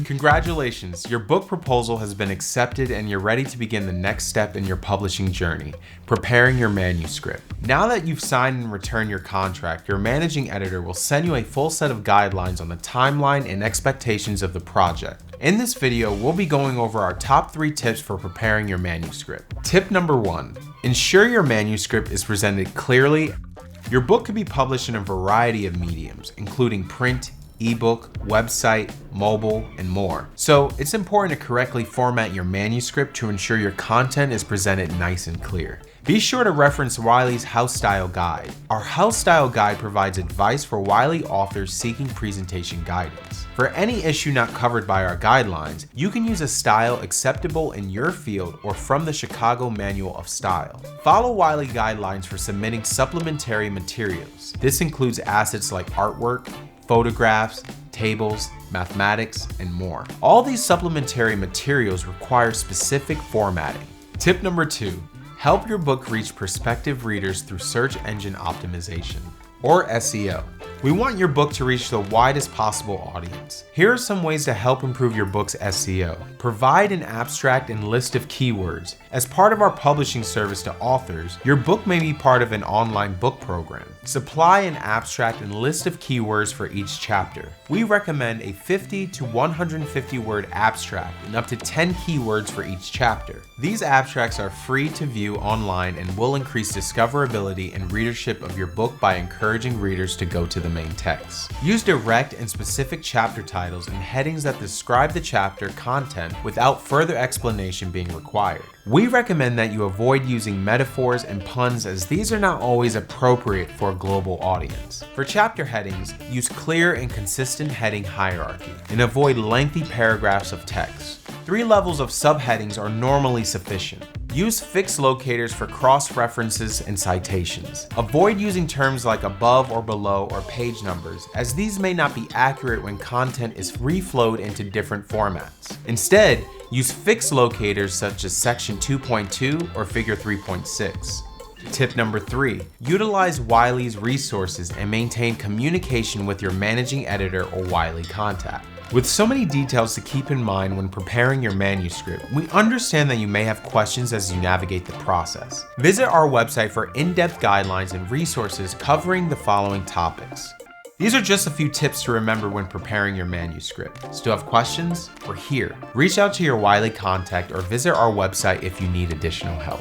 Congratulations, your book proposal has been accepted and you're ready to begin the next step in your publishing journey, preparing your manuscript. Now that you've signed and returned your contract, your managing editor will send you a full set of guidelines on the timeline and expectations of the project. In this video, we'll be going over our top 3 tips for preparing your manuscript. Tip number 1, ensure your manuscript is presented clearly. Your book could be published in a variety of mediums, including print, ebook, website, mobile, and more. So it's important to correctly format your manuscript to ensure your content is presented nice and clear. Be sure to reference Wiley's House Style Guide. Our House Style Guide provides advice for Wiley authors seeking presentation guidance. For any issue not covered by our guidelines, you can use a style acceptable in your field or from the Chicago Manual of Style. Follow Wiley guidelines for submitting supplementary materials. This includes assets like artwork, photographs, tables, mathematics, and more. All these supplementary materials require specific formatting. Tip number 2, help your book reach prospective readers through search engine optimization, or SEO. We want your book to reach the widest possible audience. Here are some ways to help improve your book's SEO. Provide an abstract and list of keywords. As part of our publishing service to authors, your book may be part of an online book program. Supply an abstract and list of keywords for each chapter. We recommend a 50 to 150 word abstract and up to 10 keywords for each chapter. These abstracts are free to view online and will increase discoverability and readership of your book by encouraging readers to go to the main text. Use direct and specific chapter titles and headings that describe the chapter content without further explanation being required. We recommend that you avoid using metaphors and puns as these are not always appropriate for a global audience. For chapter headings, use clear and consistent heading hierarchy and avoid lengthy paragraphs of text. 3 levels of subheadings are normally sufficient. Use fixed locators for cross-references and citations. Avoid using terms like above or below or page numbers, as these may not be accurate when content is reflowed into different formats. Instead, use fixed locators such as section 2.2 or figure 3.6. Tip number 3, utilize Wiley's resources and maintain communication with your managing editor or Wiley contact. With so many details to keep in mind when preparing your manuscript, we understand that you may have questions as you navigate the process. Visit our website for in-depth guidelines and resources covering the following topics. These are just a few tips to remember when preparing your manuscript. Still have questions? We're here. Reach out to your Wiley contact or visit our website if you need additional help.